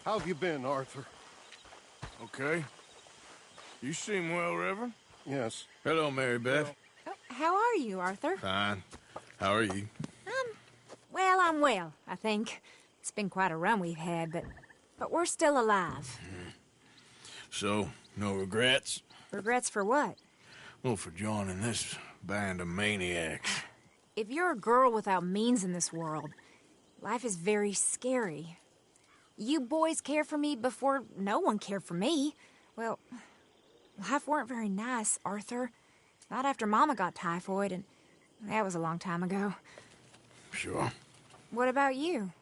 How have you been, Arthur? Okay. You seem well, Reverend. Yes. Hello, Mary Beth. Oh, how are you, Arthur? Fine. How are you? Well, I'm well, I think. It's been quite a run we've had, but we're still alive. So, no regrets? Regrets for what? Well, for joining this band of maniacs. If you're a girl without means in this world, life is very scary. You boys cared for me before no one cared for me. Well, life weren't very nice, Arthur. Not after Mama got typhoid, and that was a long time ago. Sure. What about you?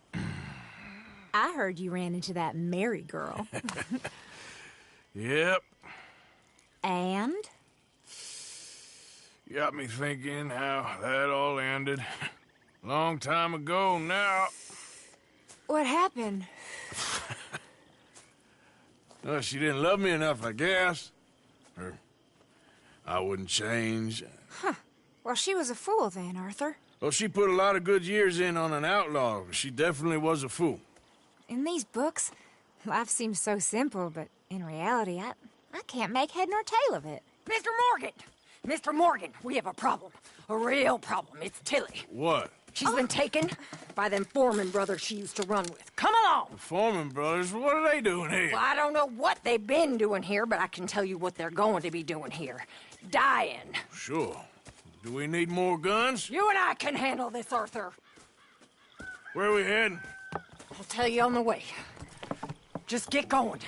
I heard you ran into that Mary girl. Yep. And? Got me thinking how that all ended. Long time ago now. What happened? Well, she didn't love me enough, I guess. Or I wouldn't change. Huh. Well, she was a fool then, Arthur. Well, she put a lot of good years in on an outlaw. She definitely was a fool. In these books, life seems so simple, but in reality, I can't make head nor tail of it. Mr. Morgan! Mr. Morgan, we have a problem. A real problem. It's Tilly. What? She's been taken by them Foreman brothers she used to run with. Come along! The Foreman brothers? What are they doing here? Well, I don't know what they've been doing here, but I can tell you what they're going to be doing here. Dying. Sure. Do we need more guns? You and I can handle this, Arthur. Where are we heading? I'll tell you on the way. Just get going.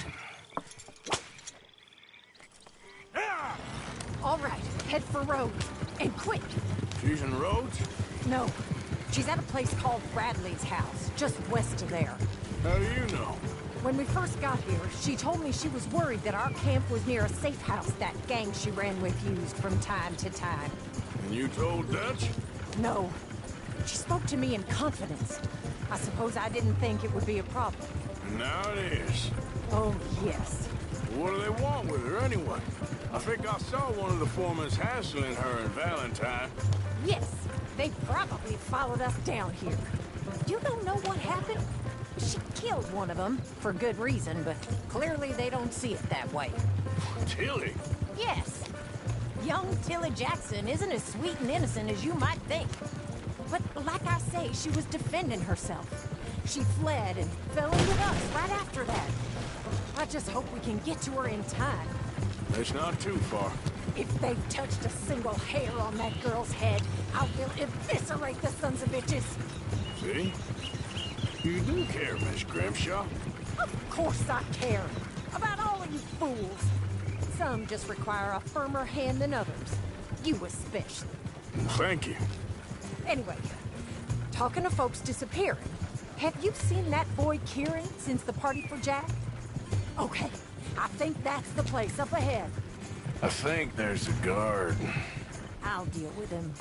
All right, head for Rhodes. And quick. She's in Rhodes? No, she's at a place called Bradley's house, just west of there. How do you know? When we first got here, she told me she was worried that our camp was near a safe house that gang she ran with used from time to time. And you told Dutch? No. She spoke to me in confidence. I suppose I didn't think it would be a problem. And now it is. Oh, yes. What do they want with her anyway? I think I saw one of the foremans hassling her and Valentine. Yes, they probably followed us down here. You don't know what happened? She killed one of them, for good reason, but clearly they don't see it that way. Tilly? Yes. Young Tilly Jackson isn't as sweet and innocent as you might think. But like I say, she was defending herself. She fled and fell in with us right after that. I just hope we can get to her in time. It's not too far. If they've touched a single hair on that girl's head, I will eviscerate the sons of bitches. See? You do care, Miss Grimshaw. Of course I care. About all of you fools. Some just require a firmer hand than others. You especially. Thank you. Anyway, talking of folks disappearing, have you seen that boy Kieran since the party for Jack? Okay, I think that's the place up ahead. I think there's a guard. I'll deal with him.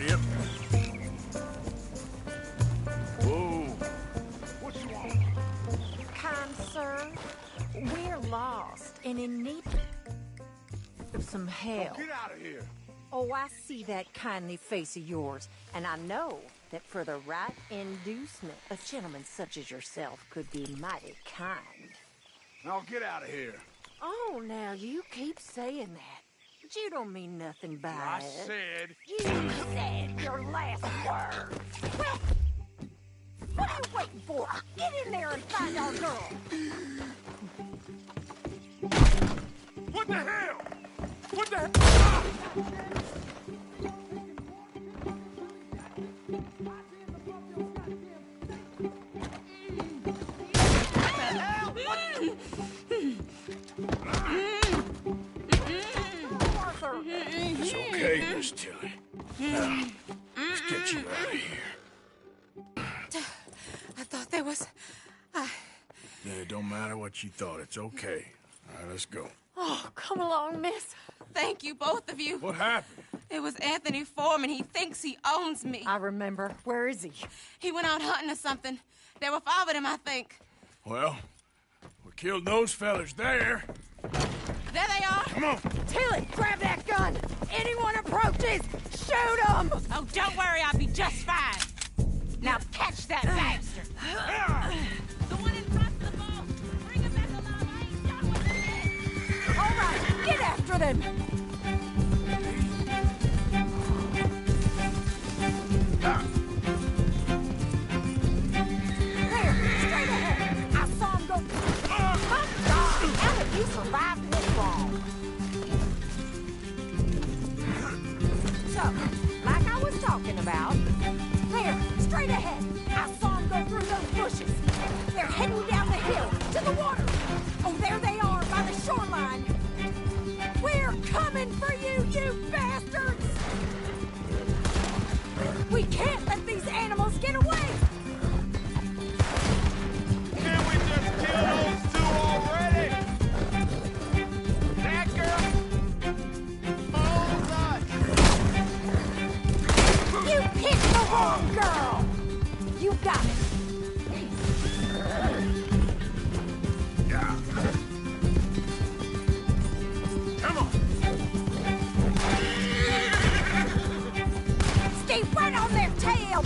Yep. Whoa. What you want? Kind sir, we're lost and in need of some help. Get out of here. Oh, I see that kindly face of yours, and I know that for the right inducement, a gentleman such as yourself could be mighty kind. Now get out of here. Oh, now you keep saying that. But you don't mean nothing by I it. said... You said your last word. Well, what are you waiting for? Get in there and find our girl. What the hell? What the hell? Ah! It's okay, Miss Tilly. Now, let's get you out of here. I thought there was... Yeah, it don't matter what you thought. It's okay. All right, let's go. Oh, come along, miss. Thank you, both of you. What happened? It was Anthony Foreman. He thinks he owns me. I remember. Where is he? He went out hunting or something. There were 5 of them, I think. Well, we killed those fellas there. There they are. Come on. Tilly, grab that gun. Anyone approaches, shoot them. Oh, don't worry. I'll be just fine. that bastard! The one in front of the boat! Bring him back alive! I ain't done with him yet! All right, get after them! There, straight ahead! I saw him go... My God! How have you survived this long? So, like I was talking about... There, straight ahead! I saw him go through those bushes! They're heading down the hill, to the water! Oh, there they are, by the shoreline! We're coming for you, you bastards! We can't let these animals get away! Can we just kill those two already? That girl? Oh, God! You picked the wrong girl! You got it! Come on. Stay right on their tail!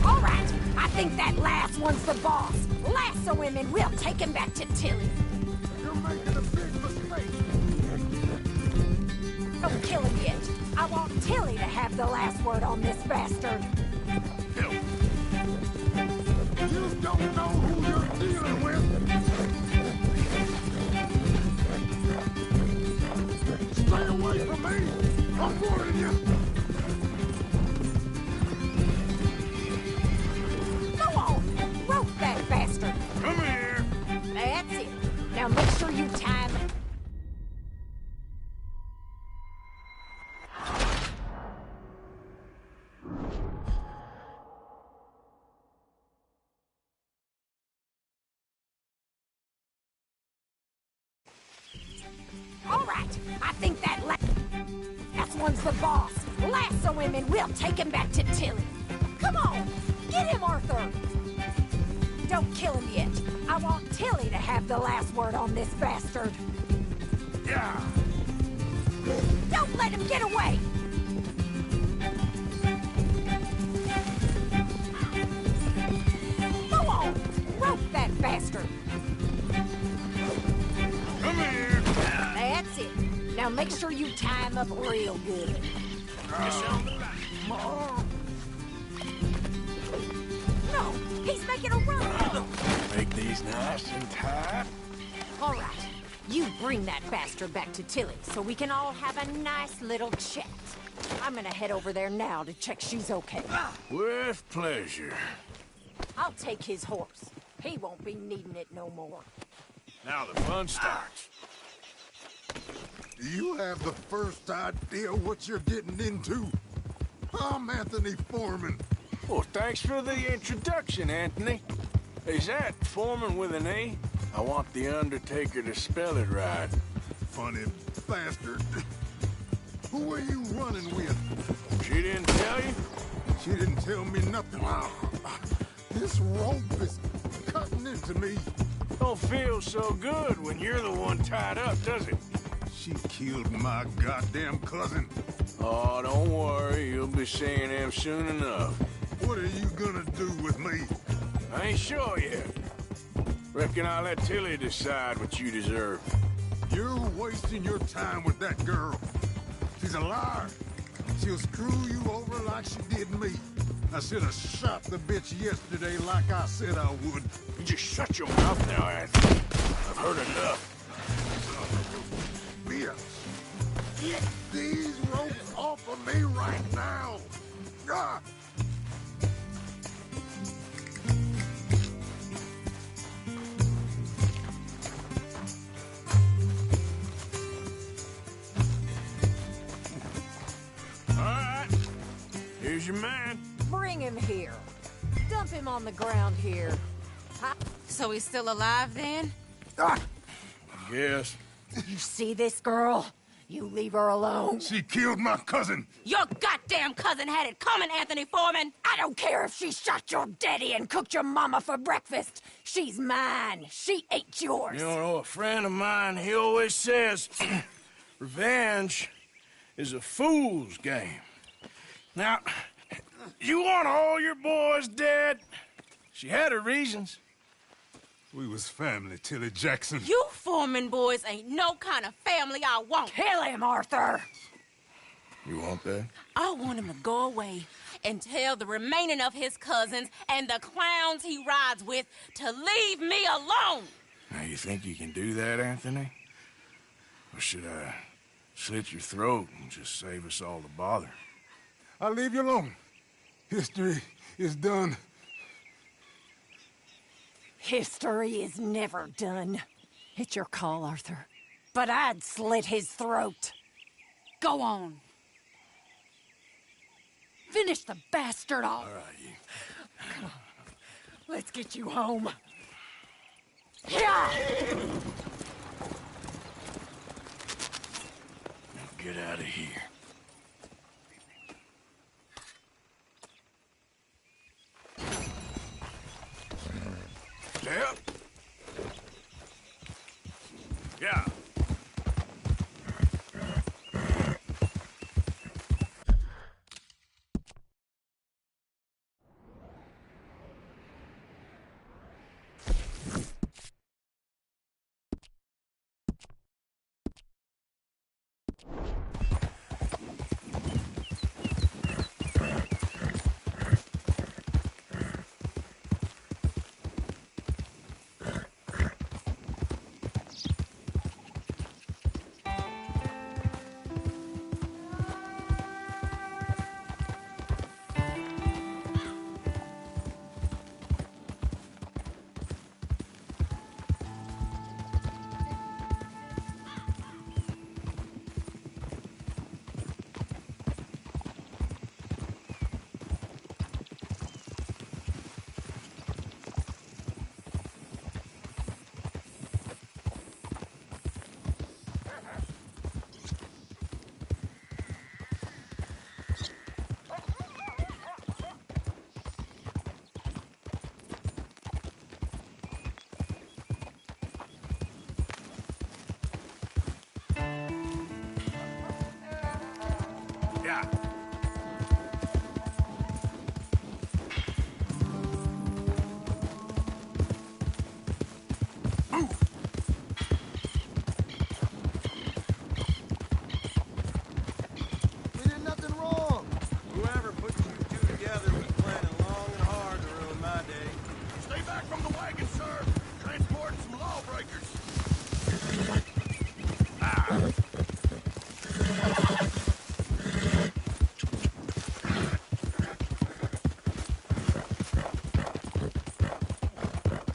All right, I think that last one's the boss. Lasso him and we'll take him back to Tilly. You're making a big mistake. Don't kill him yet. I want Tilly to have the last word on this bastard. Help. You don't know who you're dealing with. Stay away from me. I'm warning you. Go on, rope that bastard. Come here. That's it. Now make sure you time it. All right, I think that one's the boss. Lasso him and we'll take him back to Tilly. Come on, get him, Arthur. Don't kill him yet. I want Tilly to have the last word on this bastard. Yeah. Don't let him get away. Go on, rope that bastard. Come here. That's it. Now make sure you tie him up real good. No, he's making a run. Make these nice and tight. All right, you bring that bastard back to Tilly so we can all have a nice little chat. I'm gonna head over there now to check she's okay. With pleasure. I'll take his horse. He won't be needing it no more. Now the fun starts. Do you have the first idea what you're getting into? I'm Anthony Foreman. Well, thanks for the introduction, Anthony. Is that Foreman with an A? I want the Undertaker to spell it right. Funny bastard. Who are you running with? She didn't tell you? She didn't tell me nothing. This rope is cutting into me. Don't feel so good when you're the one tied up, does it? She killed my goddamn cousin. Oh, don't worry. You'll be seeing him soon enough. What are you gonna do with me? I ain't sure yet. Reckon I'll let Tilly decide what you deserve. You're wasting your time with that girl. She's a liar. She'll screw you over like she did me. I should have shot the bitch yesterday like I said I would. You just shut your mouth now, Anthony. I've heard enough. Bitch. Get these ropes off of me right now. Ah! All right. Here's your man. Bring him here. Dump him on the ground here. So he's still alive then? Ah! Yes. You see this girl? You leave her alone. She killed my cousin. Your goddamn cousin had it coming, Anthony Foreman! I don't care if she shot your daddy and cooked your mama for breakfast. She's mine. She ate yours. You know, a friend of mine, he always says, revenge is a fool's game. Now, You want all your boys dead? She had her reasons. We was family, Tilly Jackson. You Foreman boys ain't no kind of family I want. Kill him, Arthur! You want that? I want him to go away and tell the remaining of his cousins and the clowns he rides with to leave me alone. Now, you think you can do that, Anthony? Or should I slit your throat and just save us all the bother? I'll leave you alone. History is done. History is never done. It's your call, Arthur. But I'd slit his throat. Go on. Finish the bastard off. All right, you. Come on. Let's get you home. Yeah! Now get out of here. Yep. Yeah. Yeah. We did nothing wrong. Whoever put you two together was planning long and hard to ruin my day. Stay back from the wagon, sir. Transporting some lawbreakers.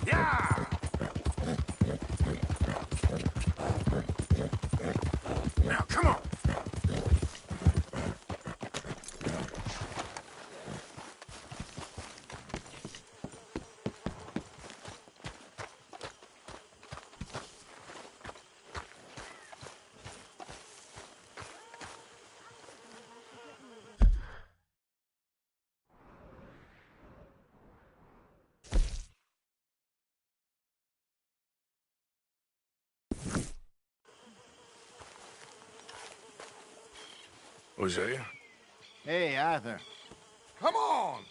Yeah! Now, come on. Hosea? Hey, Arthur. Come on!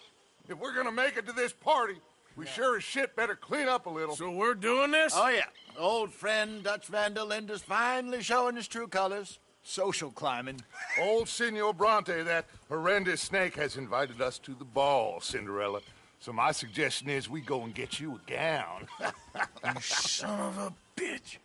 If we're gonna make it to this party, we sure as shit better clean up a little. So we're doing this? Oh, yeah. Old friend Dutch Van der Linde's finally showing his true colors. Social climbing. Old Senor Bronte, that horrendous snake, has invited us to the ball, Cinderella. So my suggestion is we go and get you a gown. You son of a bitch.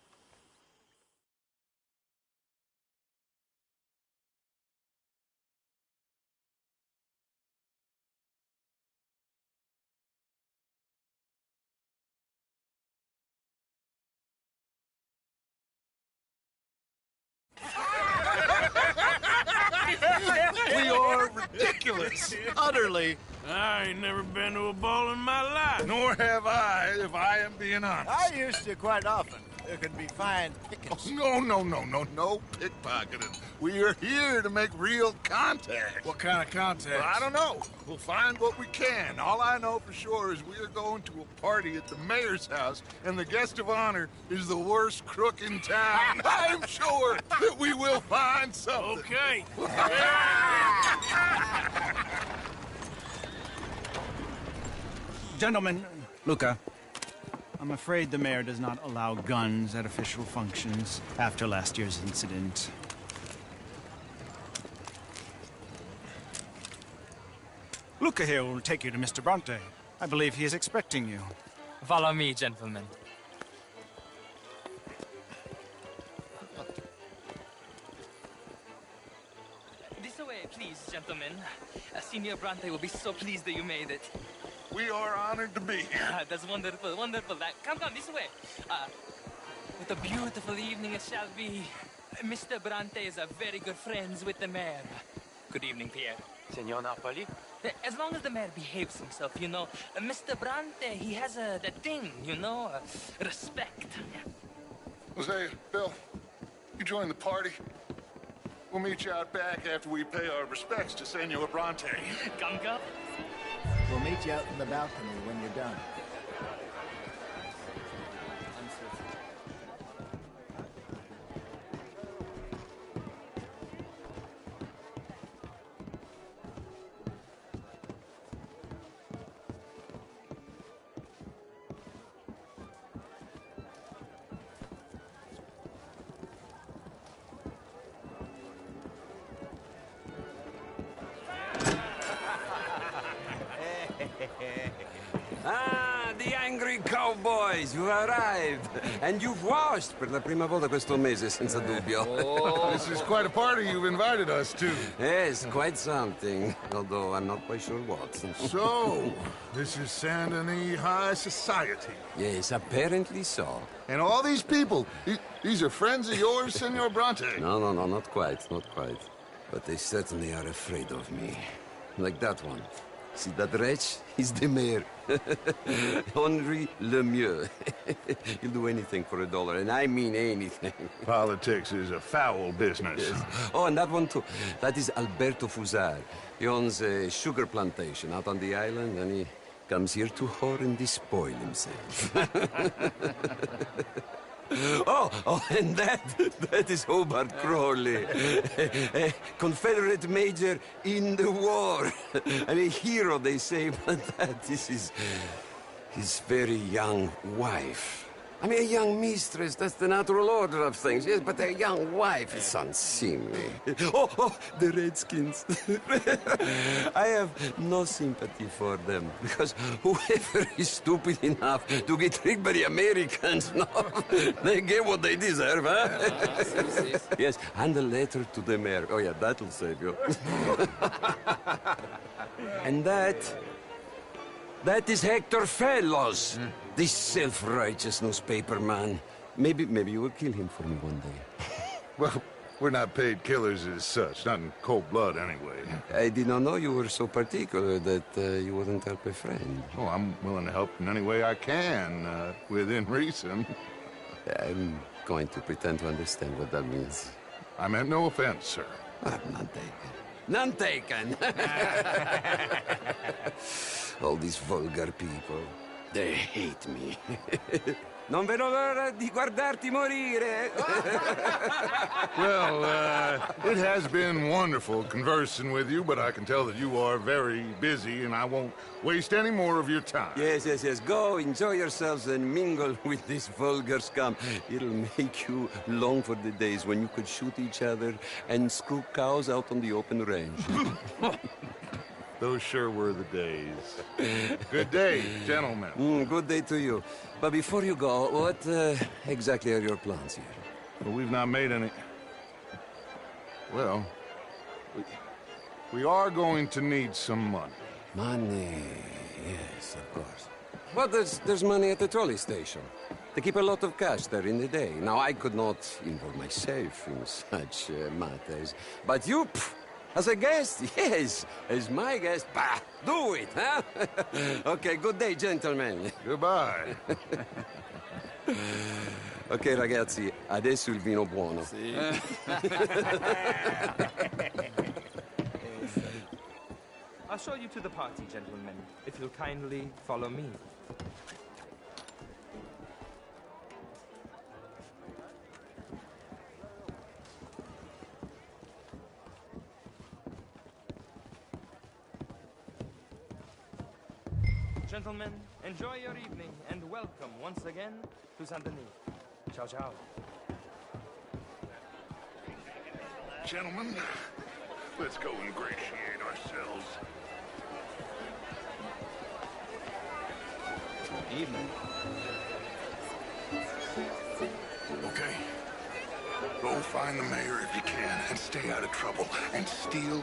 We are ridiculous. Utterly. I ain't never been to a ball in my life. Nor have I, if I am being honest. I used to quite often. There can be fine pickings. No pickpocketing. We are here to make real contact. What kind of contact? Well, I don't know. We'll find what we can. All I know for sure is we are going to a party at the mayor's house, and the guest of honor is the worst crook in town. I'm sure that we will find something. Okay. Gentlemen, Luca, I'm afraid the mayor does not allow guns at official functions after last year's incident. Luca here will take you to Mr. Bronte. I believe he is expecting you. Follow me, gentlemen. This way, please, gentlemen. Senior Bronte will be so pleased that you made it. We are honored to be here. That's wonderful, wonderful. Come, this way. What a beautiful evening it shall be. Mr. Bronte is a very good friends with the mayor. Good evening, Pierre. Senor Napoli? As long as the mayor behaves himself, you know, Mr. Bronte, he has that thing, you know, respect. Jose, Bill, you join the party. We'll meet you out back after we pay our respects to Senor Bronte. Come. We'll meet you out in the balcony when you're done. Ah, the angry cowboys, you've arrived. And you've washed per la prima volta questo mese, senza dubbio. This is quite a party you've invited us to. Yes, quite something. Although I'm not quite sure what. So, this is Saint Denis High Society. Yes, apparently so. And all these people, these are friends of yours, Senor Bronte? No, not quite, not quite. But they certainly are afraid of me. Like that one. See that wretch? He's the mayor. Henri Lemieux. He'll do anything for $1, and I mean anything. Politics is a foul business. Yes. Oh, and that one too. That is Alberto Fusar. He owns a sugar plantation out on the island, and he comes here to whore and despoil himself. Oh, and that is Hobart Crawley, a Confederate major in the war. And a hero, they say, but that is his very young wife. I mean, a young mistress, that's the natural order of things, yes, but a young wife is unseemly. Oh, the Redskins. I have no sympathy for them, because whoever is stupid enough to get tricked by the Americans, no, they get what they deserve, huh? Yes, and a letter to the mayor. Oh, yeah, that'll save you. And that is Hector Fellows. This self-righteous newspaper man. Maybe you will kill him for me one day. Well, we're not paid killers as such, not in cold blood anyway. I did not know you were so particular that you wouldn't help a friend. Oh, I'm willing to help in any way I can, within reason. I'm going to pretend to understand what that means. I meant no offense, sir. None taken. None taken! All these vulgar people. They hate me. Non vedo l'ora di guardarti morire. Well, it has been wonderful conversing with you, but I can tell that you are very busy, and I won't waste any more of your time. Yes. Go, enjoy yourselves, and mingle with this vulgar scum. It'll make you long for the days when you could shoot each other and screw cows out on the open range. Those sure were the days. Good day, gentlemen. Good day to you. But before you go, what exactly are your plans here? Well, we've not made any... Well, we are going to need some money. Money, yes, of course. But there's money at the trolley station. They keep a lot of cash there in the day. Now, I could not involve myself in such matters. But you... As a guest? Yes. As my guest? Bah, do it, huh? Okay, good day, gentlemen. Goodbye. Ok, ragazzi, adesso il vino buono. Sì. I'll show you to the party, gentlemen, if you'll kindly follow me. Gentlemen, Enjoy your evening, and welcome once again to Saint Denis. Ciao, ciao. Gentlemen, let's go ingratiate ourselves. Evening. Okay. Go find the mayor if you can, and stay out of trouble. And steal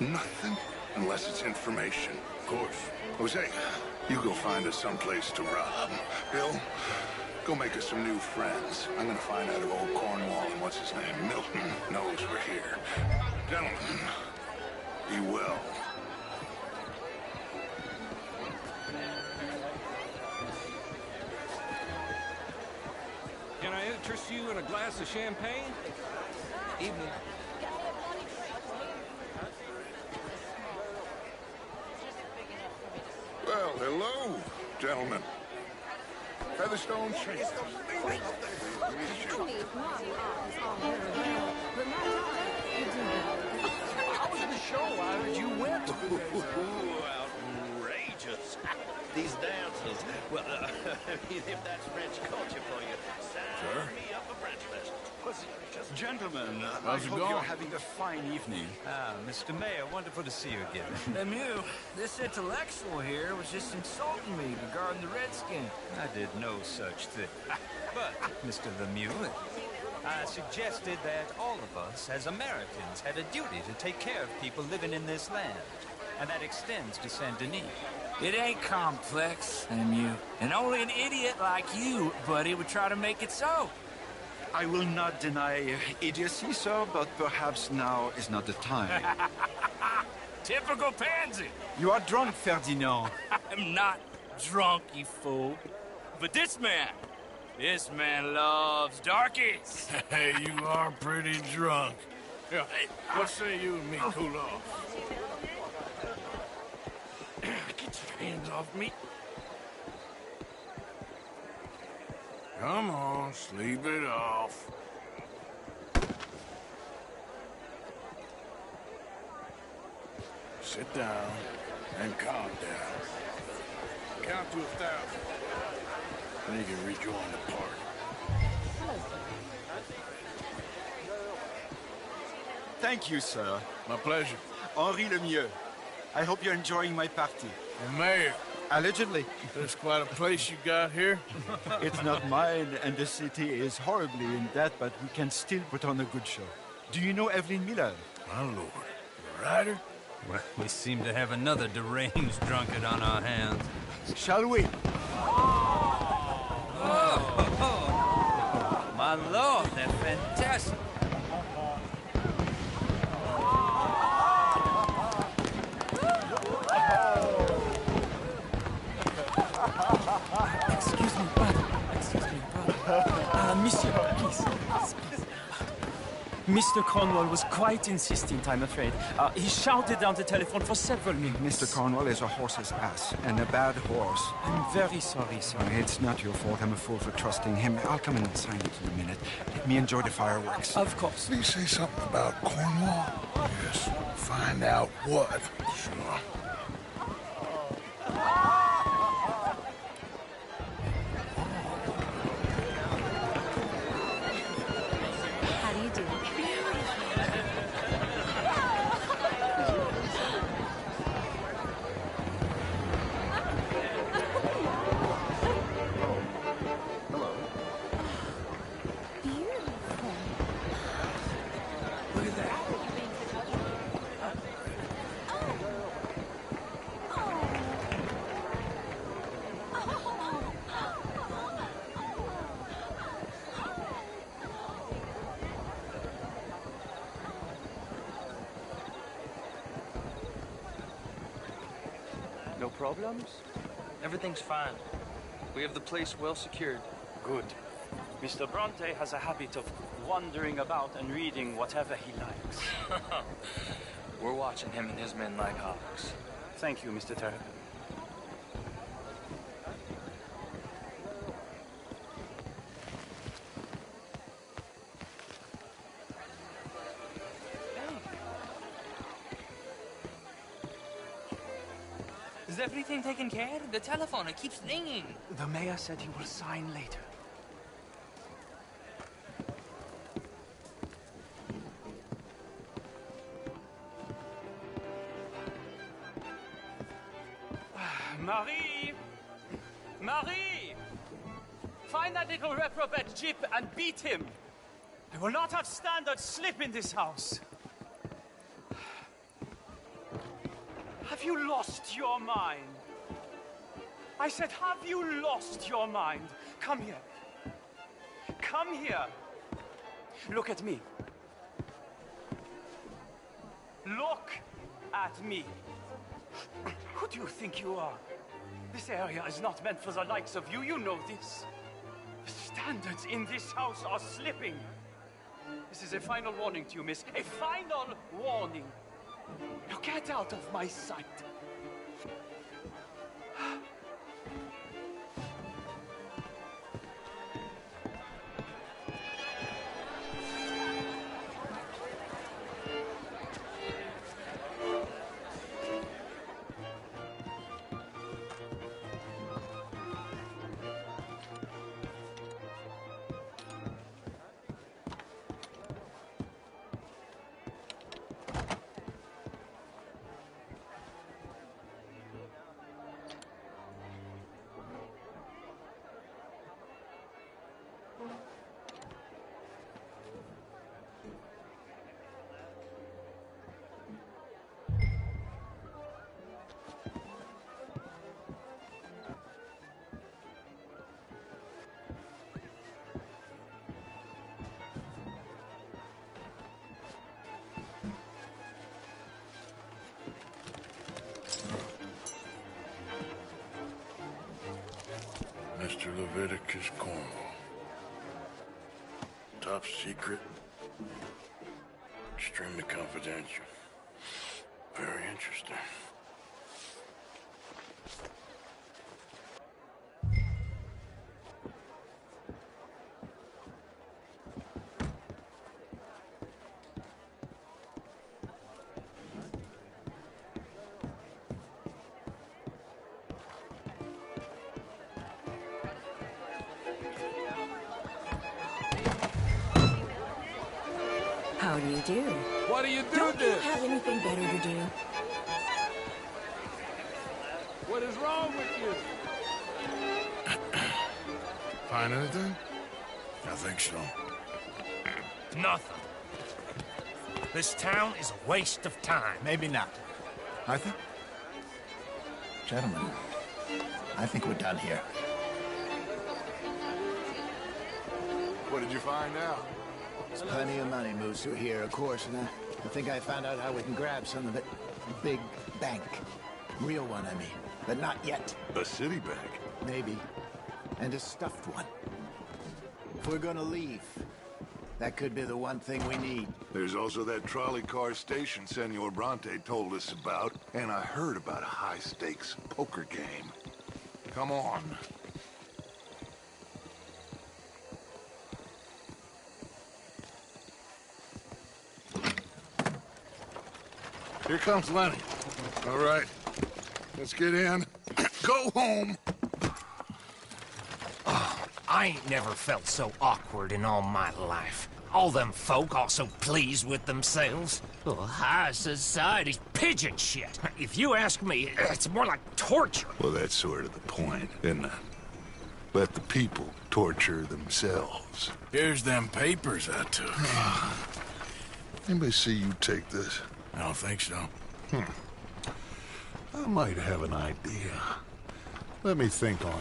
nothing unless it's information. Of course. Jose, you go find us someplace to rob. Bill, go make us some new friends. I'm gonna find out if old Cornwall and what's his name, Milton, knows we're here. Gentlemen, be well. Can I interest you in a glass of champagne? Evening. Well, hello, gentlemen. Featherstone Chase. How was the show? I heard you went. Outrageous. These dancers. Well, if that's French culture for you, sign me up for French fest. Gentlemen, I How's it hope going? you're having a fine evening. Ah, Mr. Mayor, wonderful to see you again. Lemieux, this intellectual here was just insulting me regarding the Redskin. I did no such thing. But, Mr. Lemieux, I suggested that all of us, as Americans, had a duty to take care of people living in this land. And that extends to Saint Denis. It ain't complex, Lemieux. And only an idiot like you, buddy, would try to make it so. I will not deny idiocy, sir, but perhaps now is not the time. Typical pansy. You are drunk, Ferdinand. I'm not drunk, you fool. But this man loves darkies. Hey, you are pretty drunk. Yeah, what say you and me cool off? Get your hands off me. Come on, sleep it off. Sit down and calm down. Count to 1,000. Then you can rejoin the party. Thank you, sir. My pleasure. Henri Lemieux. I hope you're enjoying my party. The mayor. Allegedly. There's quite a place you got here. It's not mine, and the city is horribly in debt, but we can still put on a good show. Do you know Evelyn Miller? My lord. The writer? Well, we seem to have another deranged drunkard on our hands. Shall we? My lord, they're fantastic. Excuse me, brother. Monsieur, please. Mr. Cornwall was quite insistent, I'm afraid. He shouted down the telephone for several minutes. Mr. Cornwall is a horse's ass, and a bad horse. I'm very sorry, sir. It's not your fault. I'm a fool for trusting him. I'll come in and sign it in a minute. Let me enjoy the fireworks. Of course. Did he say something about Cornwall? Yes. Find out what. Sure. How do you do? Look at that. No problems? Everything's fine. We have the place well secured. Good. Mr. Bronte has a habit of wandering about and reading whatever he likes. We're watching him and his men like hawks. Thank you, Mr. Terrapin. everything taken care of? The telephone, it keeps ringing. The mayor said he will sign later. Marie! Marie! Find that little reprobate Chip and beat him. I will not have standard slip in this house. Have you lost your mind? I said, have you lost your mind? Come here. Come here. Look at me. Look at me. Who do you think you are? This area is not meant for the likes of you. You know this. The standards in this house are slipping. This is a final warning to you, miss. A final warning. Now get out of my sight. Mr. Leviticus Cornwall. Top secret. Extremely confidential. Very interesting. How do you do? What do you do Don't you this? have anything better to do? What is wrong with you? Find anything? I think so. Nothing. This town is a waste of time. Maybe not. Arthur? Gentlemen, I think we're done here. What did you find out? There's plenty of money moves through here, of course, and I think I found out how we can grab some of it. A big bank. Real one, I mean. But not yet. A city bank? Maybe. And a stuffed one. If we're gonna leave, that could be the one thing we need. There's also that trolley car station Senor Bronte told us about, and I heard about a high-stakes poker game. Come on. Here comes Lenny. All right, let's get in. Go home. Oh, I ain't never felt so awkward in all my life. All them folk all so pleased with themselves. Oh, high society's pigeon shit. If you ask me, it's more like torture. Well, that's sort of the point, isn't it? Let the people torture themselves. Here's them papers I took. Anybody see you take this? I don't think so. I might have an idea. Let me think on it.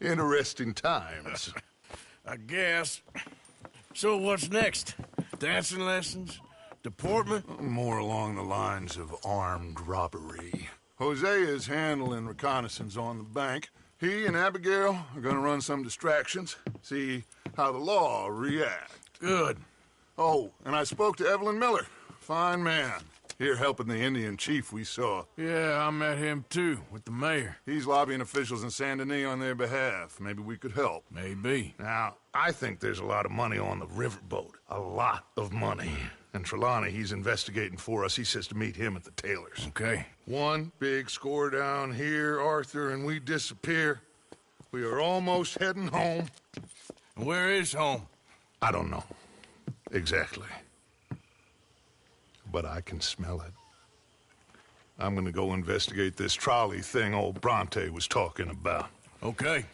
Interesting times. I guess. So what's next? Dancing lessons? Deportment? More along the lines of armed robbery. Hosea is handling reconnaissance on the bank. He and Abigail are gonna run some distractions, see how the law reacts. Good. Oh, and I spoke to Evelyn Miller. Fine man. Here helping the Indian chief we saw. Yeah, I met him too, with the mayor. He's lobbying officials in Saint Denis on their behalf. Maybe we could help. Maybe. Now, I think there's a lot of money on the riverboat. A lot of money. And Trelawney, he's investigating for us. He says to meet him at the Taylor's. Okay. One big score down here, Arthur, and we disappear. We are almost heading home. Where is home? I don't know. Exactly. But I can smell it. I'm gonna go investigate this trolley thing old Bronte was talking about. Okay.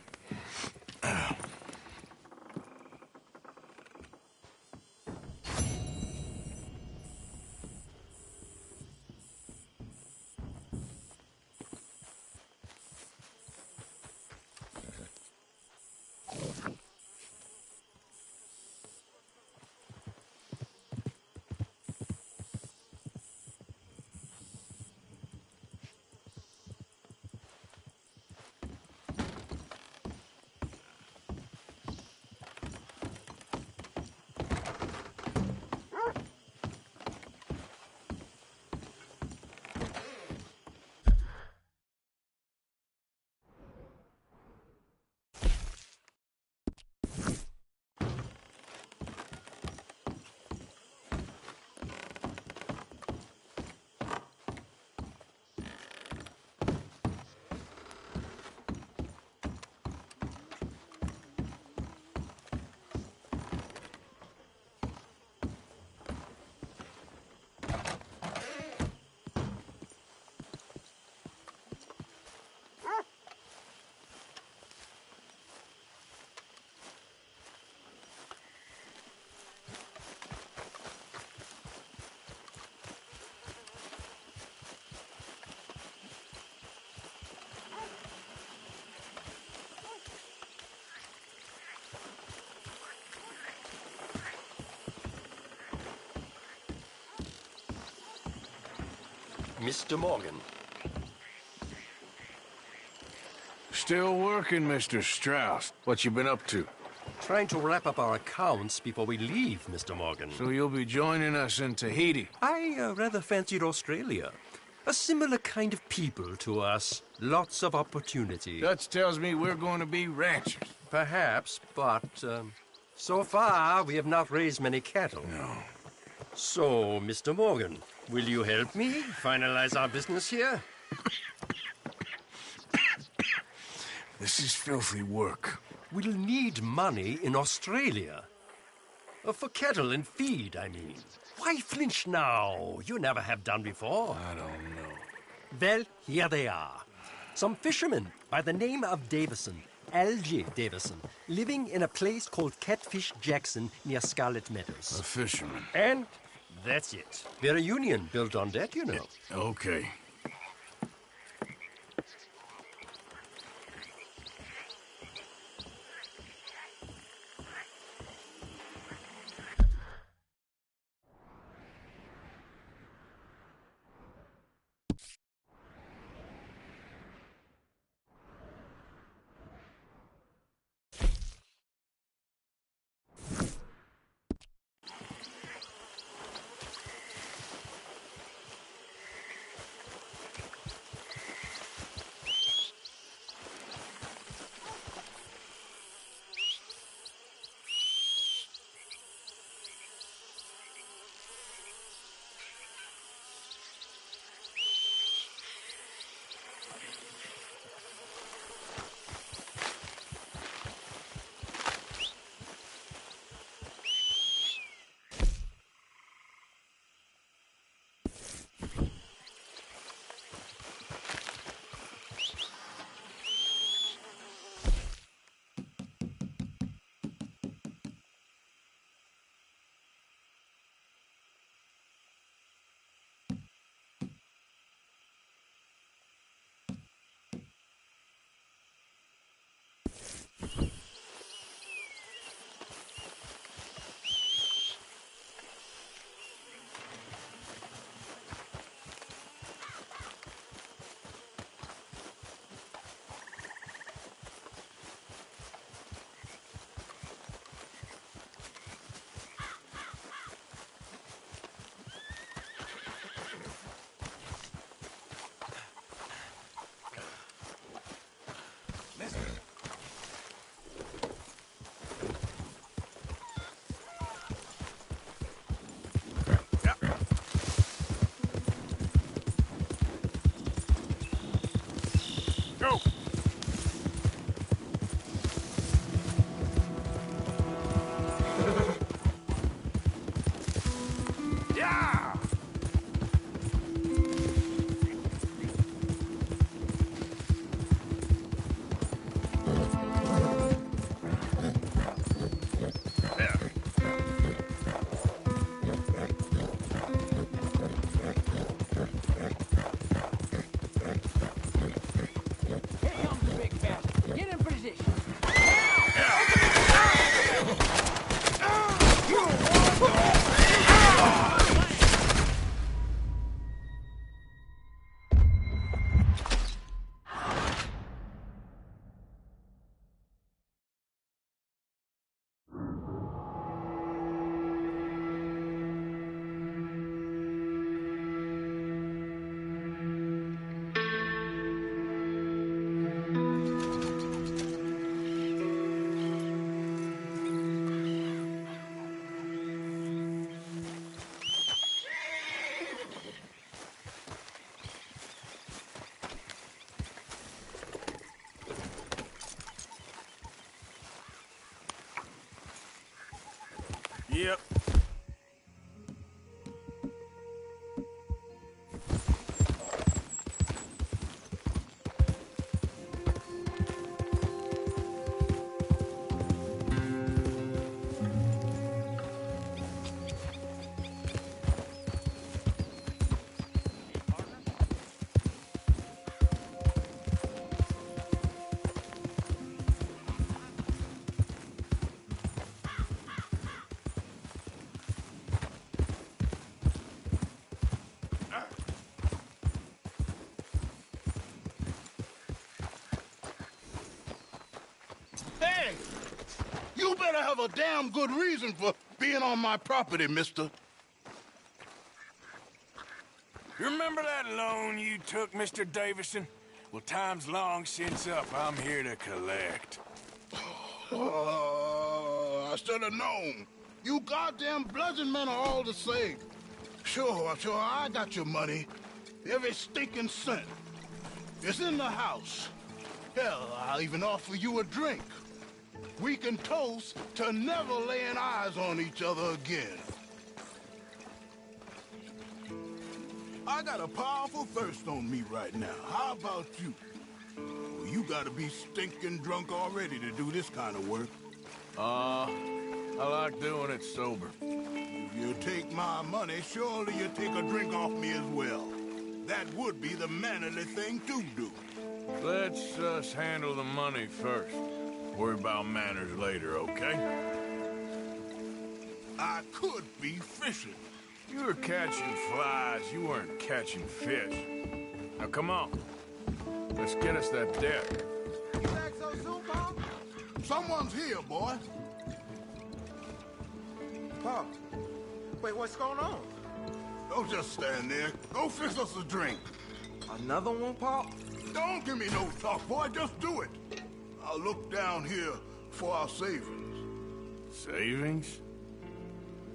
Mr. Morgan. Still working, Mr. Strauss. What you been up to? Trying to wrap up our accounts before we leave, Mr. Morgan. So you'll be joining us in Tahiti? I rather fancied Australia. A similar kind of people to us. Lots of opportunity. Dutch tells me we're going to be ranchers. Perhaps, but so far we have not raised many cattle. No. So, Mr. Morgan, will you help me finalize our business here? This is filthy work. We'll need money in Australia. For cattle and feed, I mean. Why flinch now? You never have done before. I don't know. Well, here they are. Some fishermen by the name of Davison, Algie Davison, living in a place called Catfish Jackson near Scarlet Meadows. A fisherman. And that's it. We're a union built on that, you know. Okay. Yep. Hey! You better have a damn good reason for being on my property, mister. You remember that loan you took, Mr. Davison? Well, time's long since up. I'm here to collect. I should have known. You goddamn bludgeon men are all the same. Sure, I got your money. Every stinking cent. It's in the house. Hell, I'll even offer you a drink. We can toast to never laying eyes on each other again. I got a powerful thirst on me right now. How about you? Well, you gotta be stinking drunk already to do this kind of work. I like doing it sober. If you take my money, surely you take a drink off me as well. That would be the mannerly thing to do. Let's us handle the money first. Worry about manners later, okay? I could be fishing. You were catching flies, you weren't catching fish. Now come on. Let's get us that debt. You back so soon, Pop? Someone's here, boy. Pop, wait, what's going on? Don't just stand there. Go fix us a drink. Another one, Pop? Don't give me no talk, boy. Just do it. I'll look down here for our savings. Savings?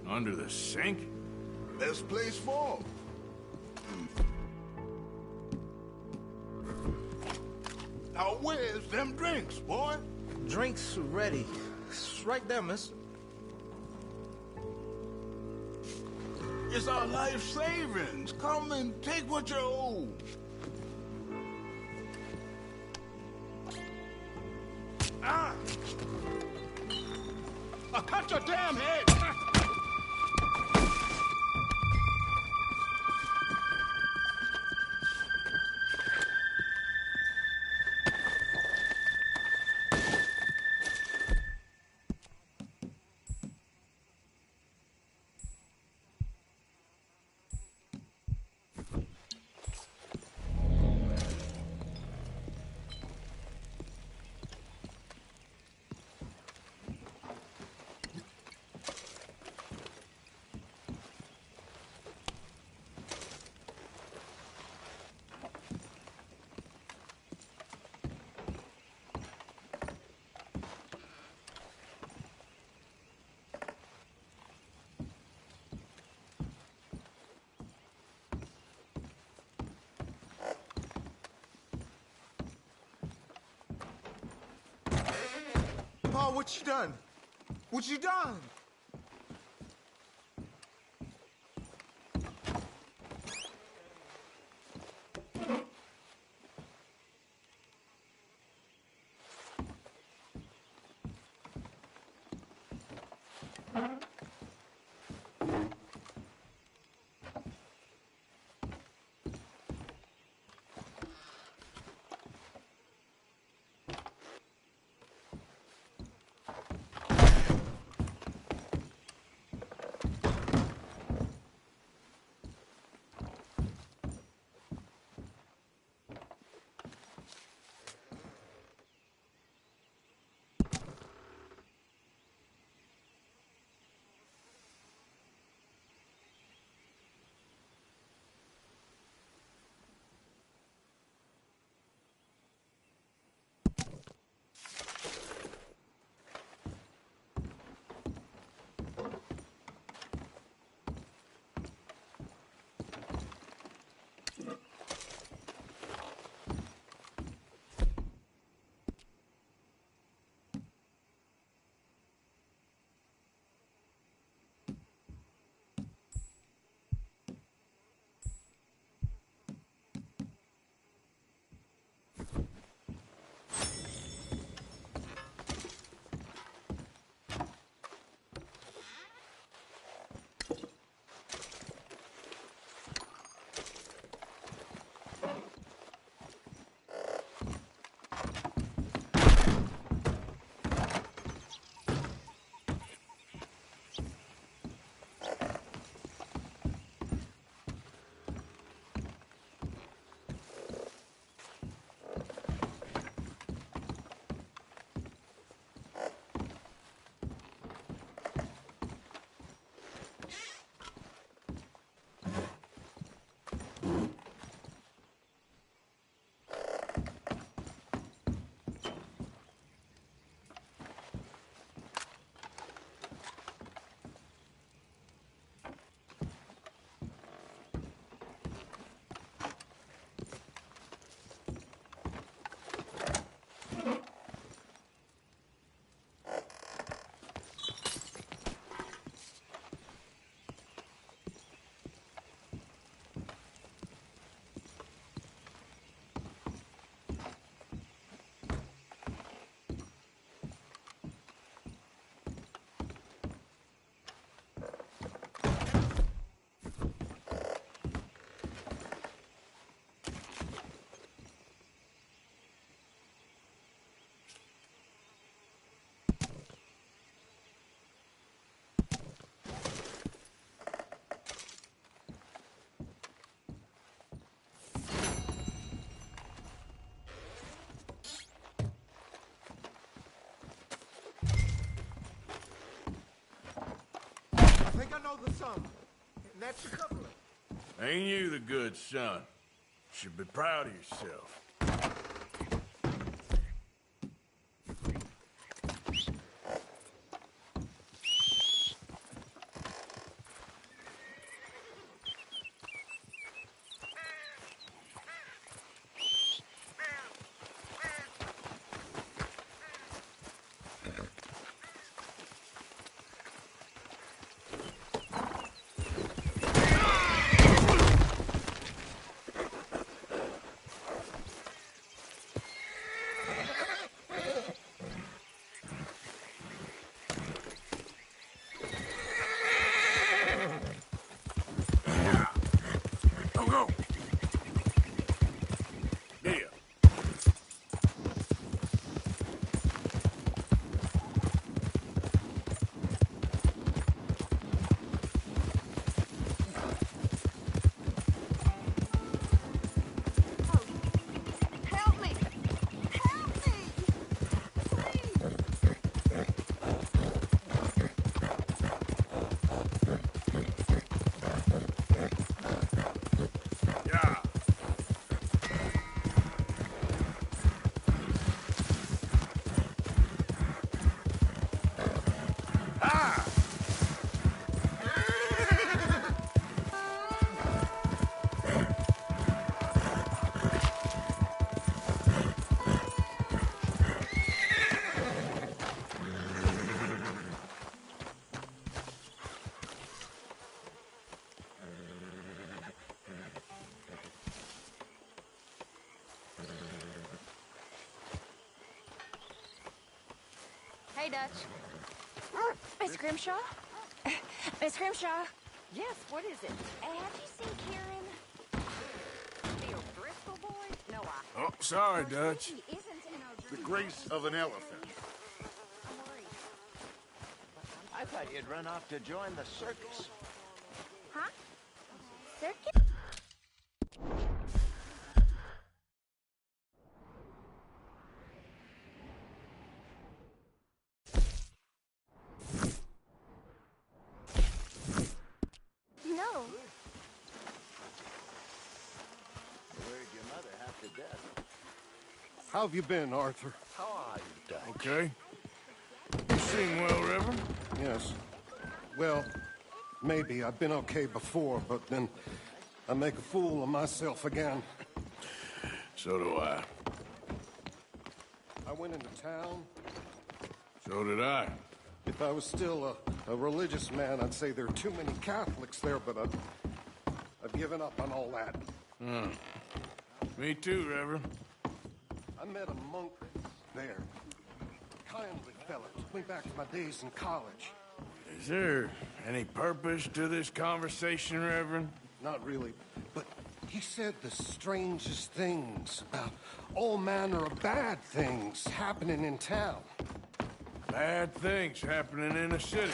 Under the sink? Best place for 'em. Now where's them drinks, boy? Drinks ready. It's right there, miss. It's our life savings. Come and take what you owe. Ah! I'll cut your damn head! Paul, what you done? What you done? know the son. And that's a couple of... Ain't you the good son? Should be proud of yourself. Go! Yeah. Help me! Help me! Yeah. Ah! Hey, Dutch. Miss Grimshaw? Miss Grimshaw? Yes, what is it? Have you seen Kieran? The O'Driscoll boy? No, Oh, sorry, Dutch. He isn't in our The grace of an elephant. I thought you'd run off to join the circus. Huh? Circus? No. Worried your mother half to death. How have you been, Arthur? How are you, Dutch? Okay. You seem well, Reverend. Yes. Well, maybe. I've been okay before, but then I make a fool of myself again. So do I. I went into town. So did I. If I was still a religious man, I'd say there are too many Catholics there, but I've given up on all that. Me too, Reverend. I met a monk there. Kindly fella. Took me back to my days in college. Is there any purpose to this conversation, Reverend? Not really, but he said the strangest things about all manner of bad things happening in town. Bad things happening in a city.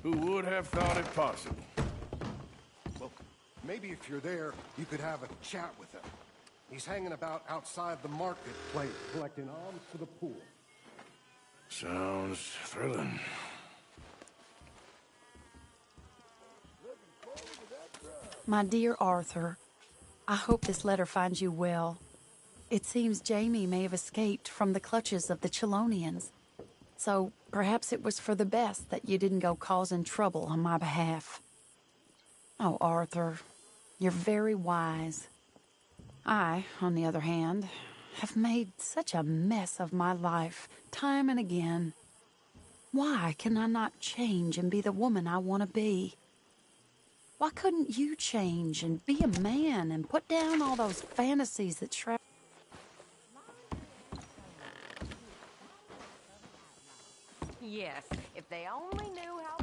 Who would have thought it possible? Well, maybe if you're there, you could have a chat with him. He's hanging about outside the marketplace, collecting alms for the poor. Sounds thrilling. My dear Arthur, I hope this letter finds you well. It seems Jamie may have escaped from the clutches of the Chelonians. So perhaps it was for the best that you didn't go causing trouble on my behalf. Oh, Arthur, you're very wise. I, on the other hand, have made such a mess of my life, time and again. Why can I not change and be the woman I want to be? Why couldn't you change and be a man and put down all those fantasies that shroud... Yes, if they only knew how